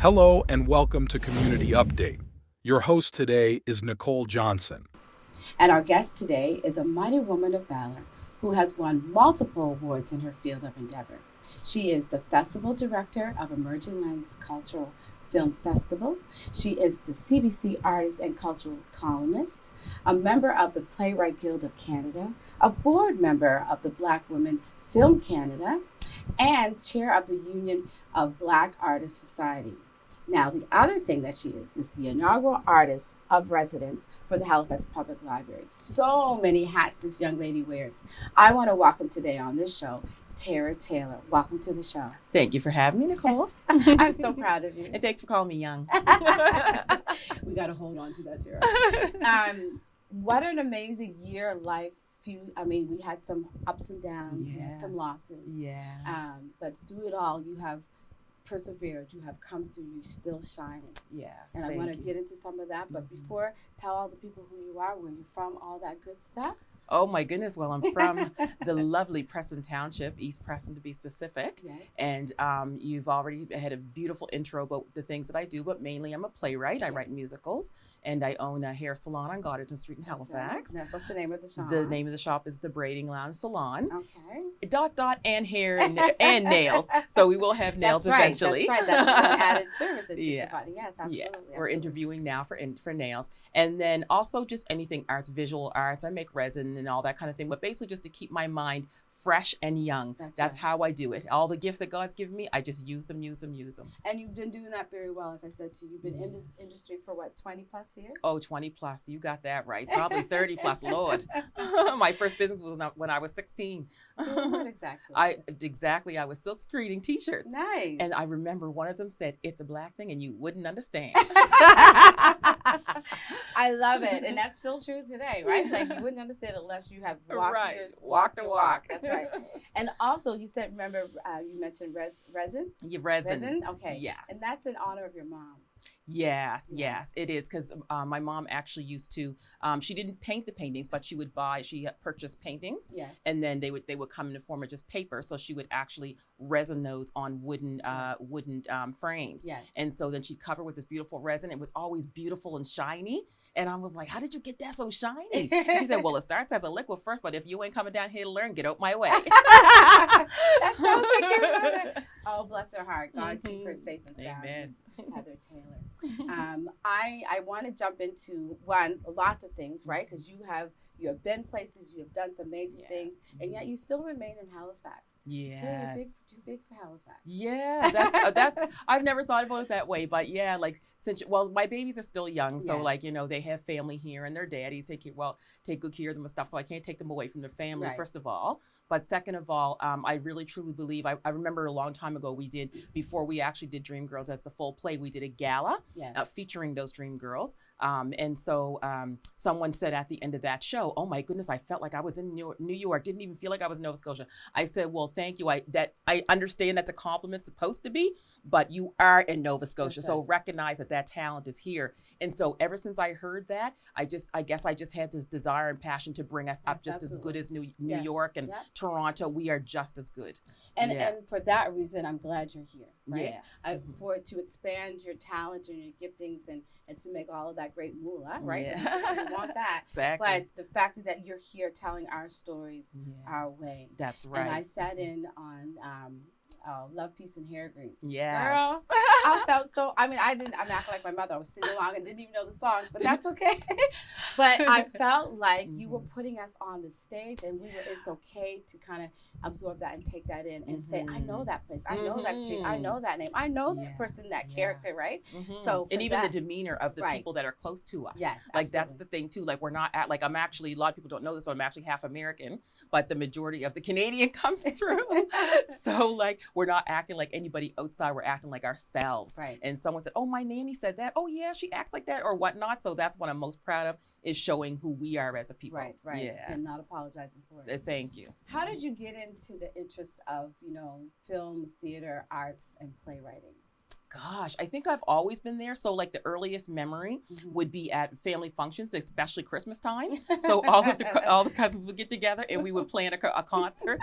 Hello and welcome to Community Update. Your host today is Nicole Johnson. And our guest today is a mighty woman of valor who has won multiple awards in her field of endeavor. She is the Festival Director of Emerging Lens Cultural Film Festival. She is the CBC Artist and Cultural Columnist, a member of the Playwright Guild of Canada, a board member of the Black Women Film Canada, and chair of the Union of Black Artists Society. Now, the other thing that she is the inaugural artist of residence for the Halifax Public Library. So many hats this young lady wears. I want to welcome today on this show, Tara Taylor. Welcome to the show. Thank you for having me, Nicole. I'm so proud of you. And thanks for calling me young. We got to hold on to that, Tara. What an amazing year of life. We had some ups and downs, we had some losses. Yes. But through it all, you have persevered, you have come through, you're still shining. Yes. And I want to get into some of that, but before, tell all the people who you are, where you're from, all that good stuff. Oh my goodness. Well, I'm from the lovely Preston Township, East Preston to be specific. Yes. And you've already had a beautiful intro about the things that I do, but mainly I'm a playwright. I write musicals, and I own a hair salon on Goddardton Street in Halifax. Right. What's the name of the shop? The name of the shop is the Braiding Lounge Salon. Okay. And hair and nails. So we will have nails eventually. That's right. That's an added service that you provide. Yes, absolutely. Yes. Absolutely. We're interviewing now for nails. And then also just anything arts, visual arts. I make resin and all that kind of thing, but basically just to keep my mind fresh and young. That's how I do it. All the gifts that God's given me, I just use them. And you've been doing that very well, as I said to you. You've been in this industry for what, 20 plus years? Oh, 20 plus. You got that right. Probably 30 plus, Lord. My first business was when I was 16. What exactly? I was silk screening t-shirts. Nice. And I remember one of them said, "It's a black thing and you wouldn't understand." I love it. And that's still true today, right? Like you wouldn't understand unless you have walked the walk. That's right. And also you said, remember, you mentioned resin? Resin. Okay. Yes. And that's in honor of your mom. Yes, it is, because my mom actually used to. She didn't paint the paintings, but she purchased paintings, and then they would come in the form of just paper. So she would actually resin those on wooden frames. Yes. And so then she'd cover with this beautiful resin. It was always beautiful and shiny, and I was like, "How did you get that so shiny?" And she said, "Well, it starts as a liquid first, but if you ain't coming down here to learn, get out my way." That sounds like your mother. Oh, bless her heart. God keep her safe and sound. Amen. Heather Taylor. I want to jump into lots of things, right? Because you have been places, you have done some amazing things, and yet you still remain in Halifax. Yes. Too big for Halifax. Yeah, that's I've never thought about it that way, but yeah, like my babies are still young, so they have family here and their daddies take good care of them and stuff, so I can't take them away from their family, first of all. But second of all, I really truly believe, I remember a long time ago before we actually did Dream Girls as the full play, we did a gala featuring those Dream Girls. And so someone said at the end of that show, "Oh my goodness, I felt like I was in New York, didn't even feel like I was in Nova Scotia." I said, "Well, thank you. I understand that's a compliment supposed to be, but you are in Nova Scotia. So recognize that talent is here." And so ever since I heard that, I guess I just had this desire and passion to bring us up just as good as New York and Toronto. We are just as good. And for that reason, I'm glad you're here. Right? Yes. For to expand your talent and your giftings and to make all of that great moolah, right? Yeah. We want that. Exactly. But the fact is that you're here telling our stories our way. That's right. And I sat in on Love, Peace, and Hair Grease. Yes. Girl, I felt so, I'm acting like my mother. I was singing along and didn't even know the songs, but that's okay. But I felt like you were putting us on the stage, and it's okay to kind of absorb that and take that in and say, "I know that place. I know that street. I know that name. I know that person, that character," right? So, and even the demeanor of the people that are close to us. Yes, like that's the thing too. Like we're not I'm actually, a lot of people don't know this, but I'm actually half American, but the majority of the Canadian comes through. So like we're not acting like anybody outside. We're acting like ourselves. Right. And someone said, "Oh, my nanny said that. Oh yeah, she acts like that," or whatnot. So that's what I'm most proud of, is showing who we are as a people. Right. Yeah. And not apologizing for it. Thank you. How did you get into the interest of, film, theater, arts, and playwriting? Gosh, I think I've always been there. So like the earliest memory would be at family functions, especially Christmas time. So all the cousins would get together and we would plan a concert,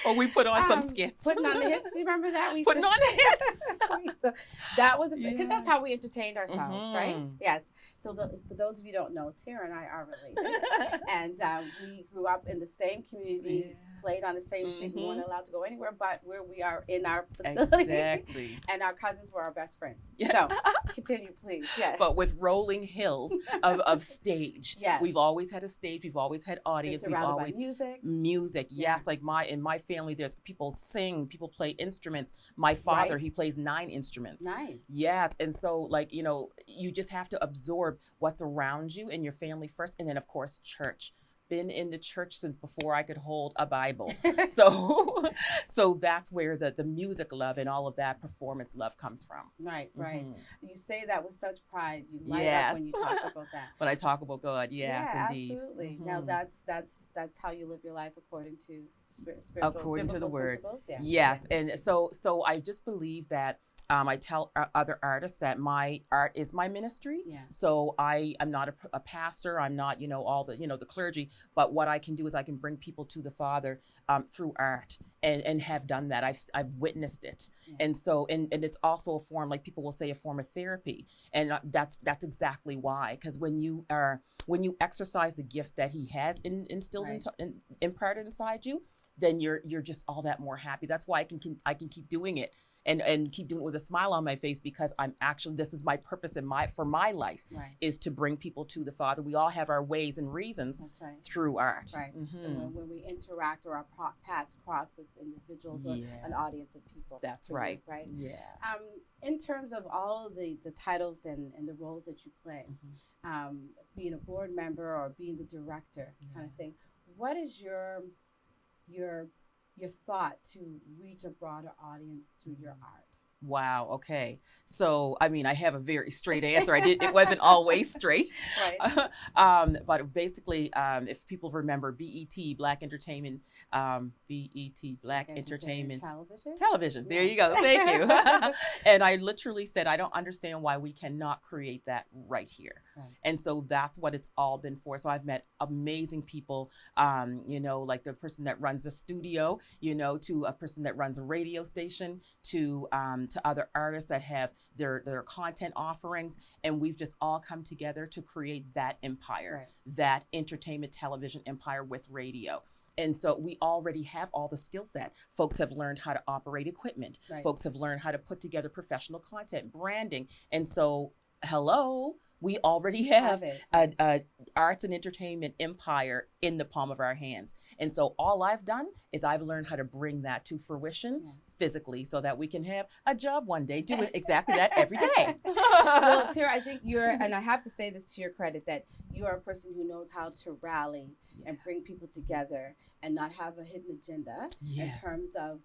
or we put on some skits. Putting on the hits. Do you remember that? Putting on the hits. That was because that's how we entertained ourselves, right? Yes. So for those of you who don't know, Tara and I are related, and we grew up in the same community, played on the same street. We weren't allowed to go anywhere but where we are in our facility. Exactly. And our cousins were our best friends. Yeah. So continue, please. Yes. But with rolling hills of stage. Yes. We've always had a stage. We've always had audience. We've always by music. Music. Yes. Like in my family, there's people sing, people play instruments. My father, he plays 9 instruments. Nice. Yes. And so like, you just have to absorb what's around you and your family first. And then of course, church. Been in the church since before I could hold a Bible. So that's where the music love and all of that performance love comes from. Right. You say that with such pride. You light up when you talk about that. When I talk about God, yes, indeed. Absolutely. Now that's how you live your life according to spiritual, according to the word. Yeah. Yes. And so I just believe that I tell other artists that my art is my ministry. Yeah. So I'm not a pastor. I'm not, all the, the clergy. But what I can do is I can bring people to the Father through art, and have done that. I've witnessed it. Yeah. And so, and it's also a form, like people will say, a form of therapy. And that's exactly why. Because when you exercise the gifts that He has instilled imparted inside you, then you're just all that more happy. That's why I can keep doing it. And keep doing it with a smile on my face, because this is my purpose for my life, is to bring people to the Father. We all have our ways and reasons through art. Right. And when we interact or our paths cross with individuals or an audience of people. That's right. Right. Yeah. In terms of all of the titles and the roles that you play, being a board member or being the director kind of thing, what is your thought to reach a broader audience through your art? Wow. Okay. So, I mean, I have a very straight answer. It wasn't always straight. Right. But basically, if people remember BET, Black Entertainment, Black Entertainment Television. Yeah. There you go. Thank you. And I literally said, I don't understand why we cannot create that right here. Right. And so that's what it's all been for. So I've met amazing people, like the person that runs a studio, to a person that runs a radio station, to other artists that have their content offerings. And we've just all come together to create that empire, that entertainment television empire with radio. And so we already have all the skill set. Folks have learned how to operate equipment. Right. Folks have learned how to put together professional content, branding. And so, we already have a arts and entertainment empire in the palm of our hands. And so all I've done is I've learned how to bring that to fruition physically, so that we can have a job one day doing exactly that every day. Well, Tara, I think and I have to say this to your credit, that you are a person who knows how to rally and bring people together and not have a hidden agenda in terms of,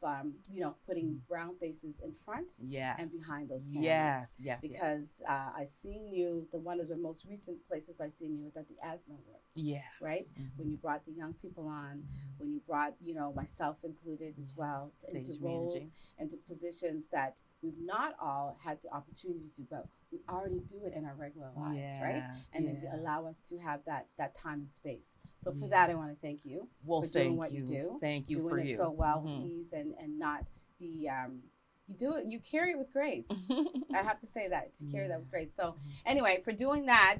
putting brown faces in front and behind those cameras. Yes. Because I've seen you, one of the most recent places I've seen you was at the Asthma Awards. Yes. Right? When you brought the young people on, when you brought, myself included as well, into roles and to positions that we've not all had the opportunity to do, but we already do it in our regular lives, right? And then allow us to have that time and space. So for that, I want to thank you for doing what you do. Thank you doing for it so well with ease and not be, you do it, you carry it with grace. I have to say that, to carry that with grace. So anyway, for doing that,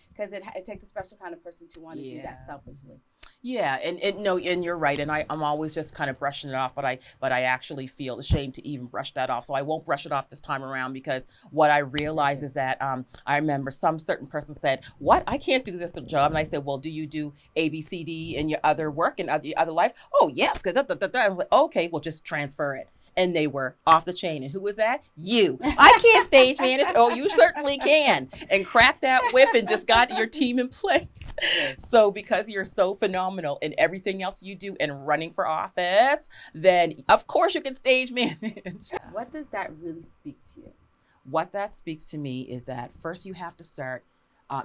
because it takes a special kind of person to want to do that selfishly. Yeah, and you're right, and I'm always just kind of brushing it off, but I actually feel ashamed to even brush that off. So I won't brush it off this time around, because what I realize is that I remember some certain person said, "What? I can't do this job," and I said, "Well, do you do A, B, C, D in your other work and other life?" "Oh, yes." I was like, "Okay, well, just transfer it." And they were off the chain. And who was that? You. "I can't stage manage." "Oh, you certainly can." And crack that whip and just got your team in place. So because you're so phenomenal in everything else you do and running for office, then of course you can stage manage. What does that really speak to you? What that speaks to me is that first you have to start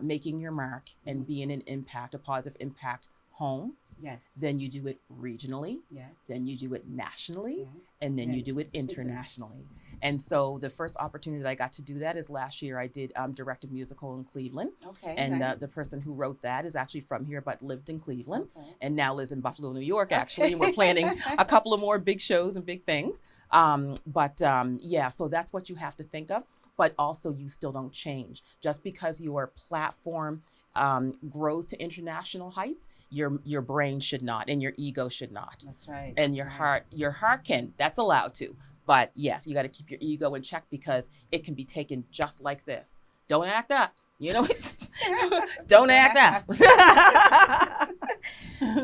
making your mark and being an impact, a positive impact home, Yes. Then you do it regionally. Yes. Then you do it nationally. Yes. And then you do it internationally. And so the first opportunity that I got to do that is last year. I did direct a musical in Cleveland. Okay. And nice. the person who wrote that is actually from here, but lived in Cleveland, Okay. and now lives in Buffalo, New York, actually. And we're planning a couple of more big shows and big things. Yeah, so that's what you have to think of. But also, you still don't change. Just because your platform grows to international heights, your brain should not, and your ego should not. That's right. And your heart can. That's allowed to. But yes, you got to keep your ego in check, because it can be taken just like this. Don't act up. You know, don't act up.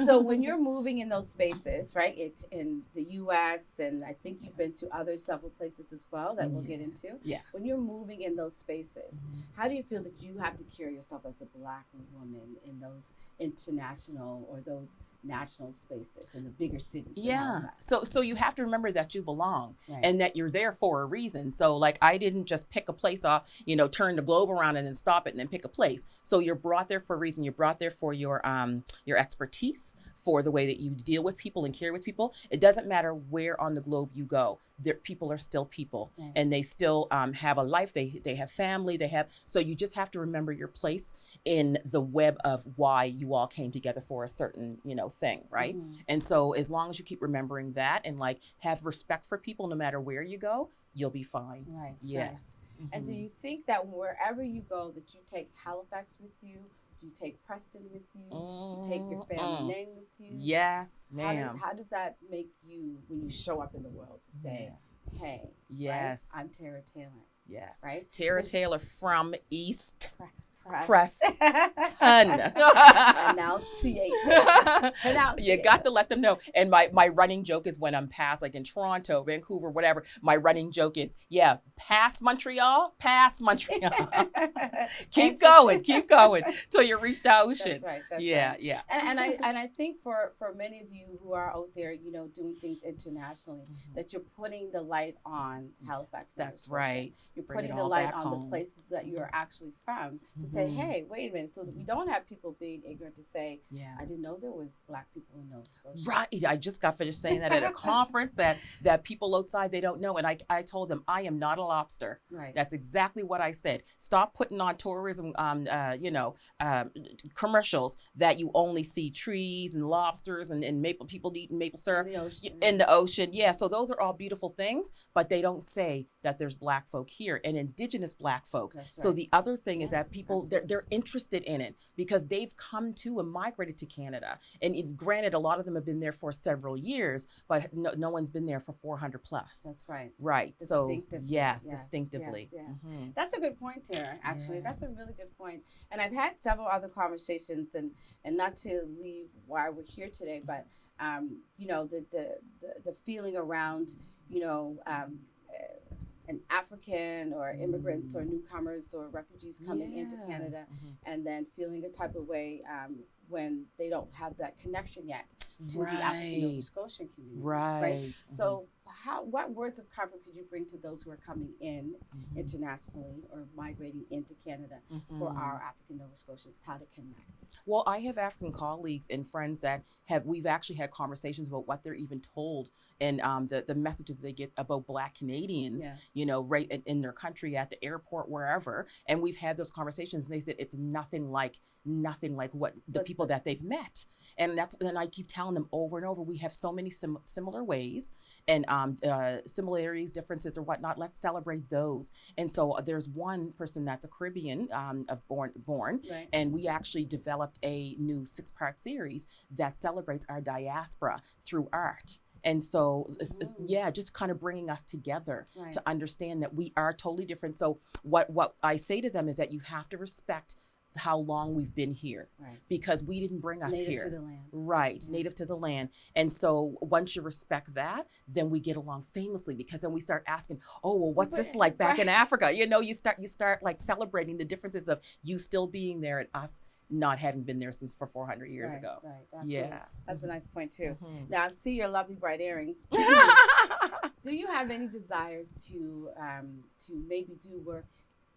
So when you're moving in those spaces, right, in the U.S., and I think you've been to other several places as well that we'll get into. Yes. When you're moving in those spaces, how do you feel that you have to carry yourself as a Black woman in those international or those national spaces in the bigger cities? Yeah. So you have to remember that you belong, Right. and that you're there for a reason. So like, I didn't just pick a place off, turn the globe around and then stop it and then pick a place. So you're brought there for a reason. You're brought there for your expertise, for the way that you deal with people and care with people. It doesn't matter where on the globe you go. People are still people, Right. and they still have a life. They have family. So you just have to remember your place in the web of why you all came together for a certain thing, right? Mm-hmm. And so as long as you keep remembering that, and like have respect for people no matter where you go, you'll be fine. Right. Yes. Right. And do you think that wherever you go, that you take Halifax with you? Do you take Preston with you? You take your family name with you? Yes, ma'am. How does that make you when you show up in the world to say, hey, yes, right, I'm Tara Taylor? Yes. Right? Tara Taylor from East Press. Ton. Enunciate. You got to let them know. And my running joke is, when I'm past, like in Toronto, Vancouver, whatever, my running joke is, past Montreal. keep going till you reach the ocean. That's right. That's yeah. And I think for many of you who are out there, doing things internationally, that you're putting the light on Halifax. That's right. You're Bring putting it the all light back on home. the places that you are actually from, to say, hey, wait a minute, so that we don't have people being ignorant to say, I didn't know there was Black people in Nova Scotia. Right. I just got finished saying that at a conference, that people outside, they don't know. And I told them, I am not a lobster. Right. That's exactly what I said. Stop putting on tourism, commercials that you only see trees and lobsters and maple people eating maple syrup in the ocean. Yeah. So those are all beautiful things, but they don't say that there's Black folk here, and Indigenous Black folk. That's right. So the other thing is that people, they're interested in it, because they've come to and migrated to Canada. And granted, a lot of them have been there for several years, but no one's been there for 400 plus. That's right. Right. So Distinctively. yes, Yeah. distinctively. Yeah. Mm-hmm. That's a good point, Tara. Actually, Yeah. that's a really good point. And I've had several other conversations, and not to leave why we're here today, but the feeling around an African or immigrants or newcomers or refugees coming into Canada, and then feeling a type of way when they don't have that connection yet to the African Nova Scotian community. Right. So what words of comfort could you bring to those who are coming in internationally or migrating into Canada for our African Nova Scotians, how to connect? Well, I have African colleagues and friends that we've actually had conversations about what they're even told, and the messages they get about Black Canadians, right in their country, at the airport, wherever. And we've had those conversations, and they said it's nothing like what the people that they've met. And I keep telling them over and over, we have so many similar ways and similarities, differences, or whatnot. Let's celebrate those. And so there's one person that's a Caribbean born, right. And we actually developed a new 6-part series that celebrates our diaspora through art. And so, just kind of bringing us together to understand that we are totally different. So what I say to them is that you have to respect how long we've been here, because we didn't bring us native here. To the land. Right, native to the land. And so once you respect that, then we get along famously, because then we start asking, oh, well, what's this like back in Africa? You start like celebrating the differences of you still being there and us not having been there since for 400 years ago. Right. Absolutely. That's a nice point too. Now I see your lovely bright earrings. Do you have any desires to maybe do work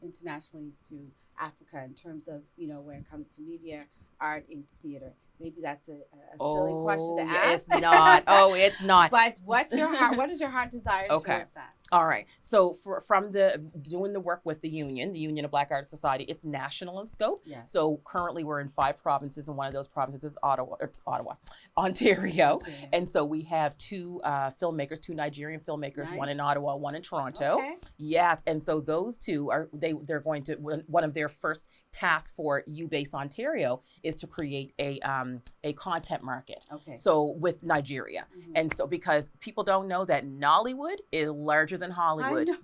internationally to Africa in terms of, when it comes to media, art, and theater? Maybe that's a silly question to ask. It's not. Oh, it's not. But what is your heart desire towards that? All right. So from doing the work with the Union of Black Artists Society, it's national in scope. Yes. So currently we're in 5 provinces, and one of those provinces is Ontario. Okay. And so we have 2 filmmakers, 2 Nigerian filmmakers, Nice. one in Ottawa, one in Toronto. Okay. Yes. And so those 2 they're going to, one of their first tasks for UBase Ontario is to create a content market. Okay. So with Nigeria. Mhm. And so because people don't know that Nollywood is larger than Hollywood. I know.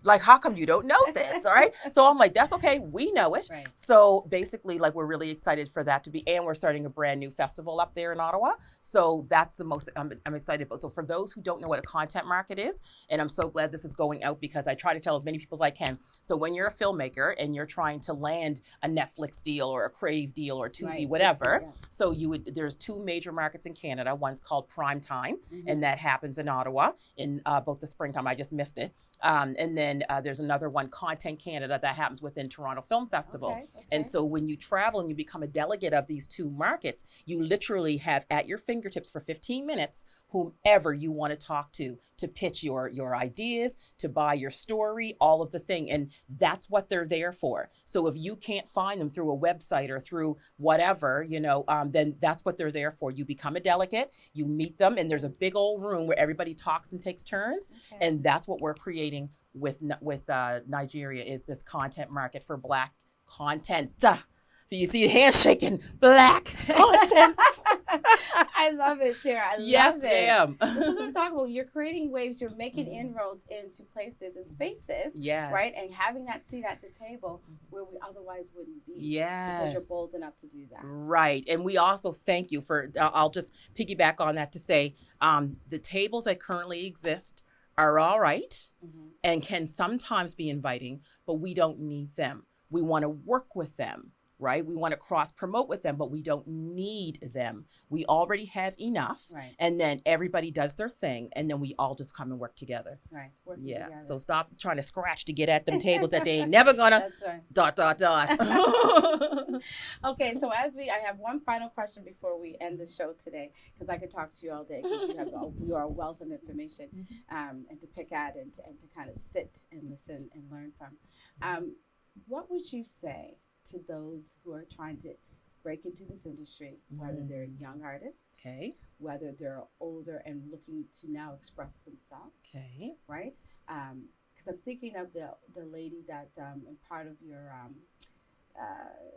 Like, how come you don't know this? All right. So I'm like, that's okay. We know it. Right. So basically, like, we're really excited for that to be, and we're starting a brand new festival up there in Ottawa. So that's the most I'm excited about. So for those who don't know what a content market is, and I'm so glad this is going out because I try to tell as many people as I can. So when you're a filmmaker and you're trying to land a Netflix deal or a Crave deal or Tubi, Right. whatever, Yeah. so there's 2 major markets in Canada. One's called Prime Time, Mhm. and that happens in Ottawa in both the springtime. I just missed it. And then there's another one, Content Canada, that happens within Toronto Film Festival. Okay. And so when you travel and you become a delegate of these 2 markets, you literally have at your fingertips for 15 minutes whomever you want to talk to pitch your ideas, to buy your story, all of the thing. And that's what they're there for. So if you can't find them through a website or through whatever, then that's what they're there for. You become a delegate, you meet them, and there's a big old room where everybody talks and takes turns. Okay. And that's what we're creating with Nigeria, is this content market for Black content. So you see handshaking, Black content. I love it, Sarah. I love Yes, it. ma'am. This is what I'm talking about. You're creating waves. You're making inroads into places and spaces. Yes. Right? And having that seat at the table where we otherwise wouldn't be. Yes. Because you're bold enough to do that. Right. And we also thank you for, I'll just piggyback on that to say, the tables that currently exist are all right Mhm. and can sometimes be inviting, but we don't need them. We want to work with them, right? We want to cross promote with them, but we don't need them. We already have enough. Right. And then everybody does their thing, and then we all just come and work together. Right. Working Yeah. together. So stop trying to scratch to get at them tables that they ain't never gonna That's right. ... Okay, so I have one final question before we end the show today, because I could talk to you all day, because you are a wealth of information, and to pick at and to kind of sit and listen and learn from. What would you say to those who are trying to break into this industry, whether they're young artists, Okay. whether they're older and looking to now express themselves, Okay. right? Because I'm thinking of the lady that in part of your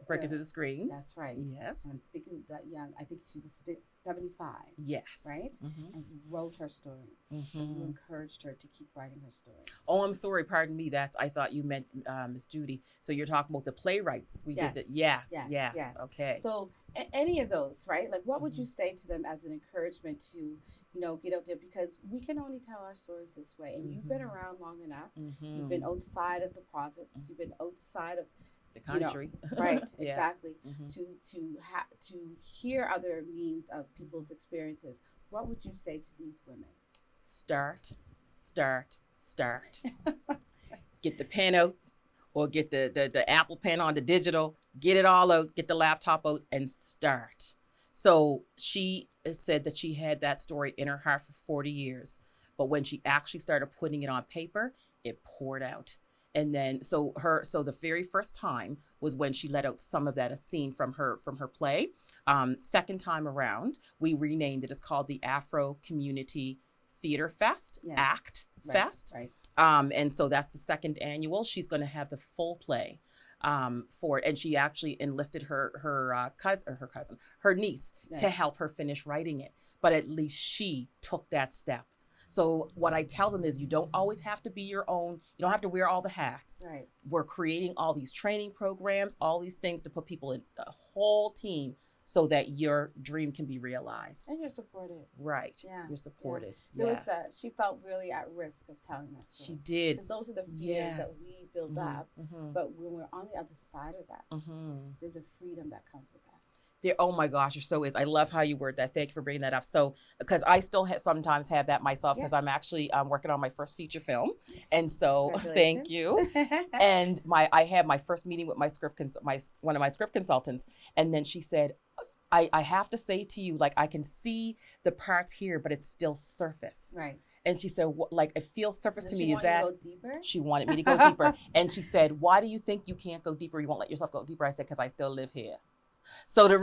Breaking through the screens. That's right. Yes. And I'm speaking of that young. I think she was 75. Yes. Right? Mm-hmm. And wrote her story. Mm-hmm. And you encouraged her to keep writing her story. Oh, I'm sorry. Pardon me. I thought you meant Miss Judy. So you're talking about the playwrights. We Yes. did it. Yes. Yes. Yes. Yes. Okay. So any of those, right? Like, what would you say to them as an encouragement to, get out there? Because we can only tell our stories this way. And you've been around long enough. Mm-hmm. You've been outside of the province. You've been outside of The country. Right, Yeah. exactly. Mm-hmm. To hear other means of people's experiences, what would you say to these women? Start. Get the pen out, or get the Apple pen on the digital. Get it all out. Get the laptop out and start. So she said that she had that story in her heart for 40 years, but when she actually started putting it on paper, it poured out. And then so the very first time was when she let out some of that, a scene from her play. Second time around, we renamed it. It's called the Afro Community Theater Fest, Yeah. ACT Fest. Right. And so that's the second annual. She's going to have the full play for it. And she actually enlisted her niece Yeah. to help her finish writing it. But at least she took that step. So what I tell them is, you don't always have to be your own. You don't have to wear all the hats. Right. We're creating all these training programs, all these things to put people in the whole team so that your dream can be realized. And you're supported. Right. Yeah. You're supported. There Yes. was she felt really at risk of telling that story. She did. Because those are the fears Yes. that we build up. Mm-hmm. But when we're on the other side of that, Mm-hmm. there's a freedom that comes with that. There, oh my gosh, there so is. I love how you word that. Thank you for bringing that up. So, because I still sometimes have that myself, because I'm actually working on my first feature film, and so thank you. And I had my first meeting with my one of my script consultants, and then she said, I have to say to you, like, I can see the parts here, but it's still surface. Right. And she said, like, it feels surface to me. Is that? Go deeper? She wanted me to go deeper. And she said, why do you think you can't go deeper? You won't let yourself go deeper? I said, because I still live here. So the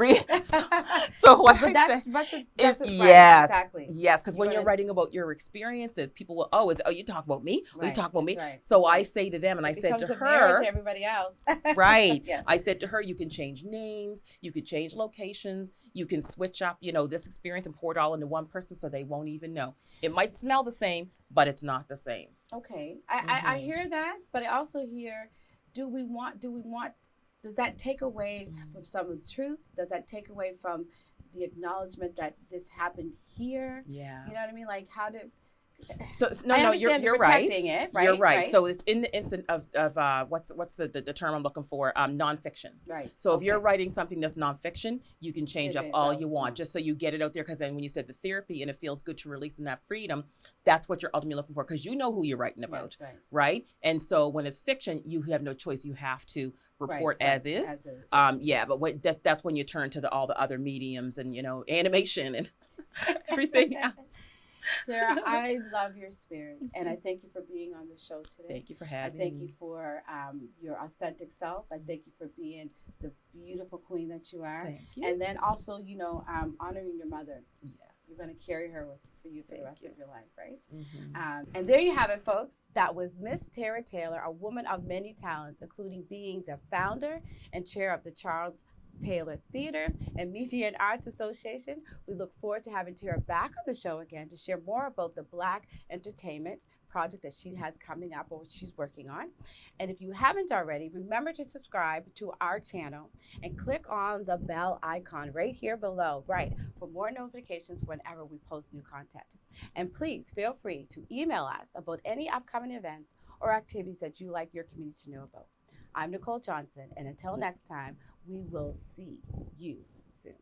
so what I said is yes, exactly. Yes, because when you're writing about your experiences, people will, you talk about me? Right. You talk about me? Right. So I say to them, and I said to her, to everybody else. Right. Yes. I said to her, you can change names, you could change locations, you can switch up, this experience and pour it all into one person so they won't even know. It might smell the same, but it's not the same. Okay, I hear that, but I also hear, do we want? Does that take away from some of the truth? Does that take away from the acknowledgement that this happened here? Yeah. You know what I mean? Like, how did... So no, you're right. It, right. You're right. So it's in the instant of what's the term I'm looking for? Nonfiction. Right. So if you're writing something that's nonfiction, you can change up all you want, just so you get it out there. Because then when you said the therapy and it feels good to release in that freedom, that's what you're ultimately looking for. Because you know who you're writing about, yes, right? And so when it's fiction, you have no choice. You have to report as is. But that's when you turn to all the other mediums and animation and everything else. Sarah, I love your spirit, and I thank you for being on the show today. Thank you for having me. I thank you for your authentic self. I thank you for being the beautiful queen that you are. Thank you. And then also, honoring your mother. Yes. You're going to carry her for the rest of your life, right? Mm-hmm. And there you have it, folks. That was Miss Tara Taylor, a woman of many talents, including being the founder and chair of the Charles Taylor Theater and Media and Arts Association. We look forward to having Tara back on the show again to share more about the Black entertainment project that she has coming up or what she's working on. And if you haven't already, remember to subscribe to our channel and click on the bell icon right here below, for more notifications whenever we post new content. And please feel free to email us about any upcoming events or activities that you like your community to know about. I'm Nicole Johnson, and until next time, we will see you soon.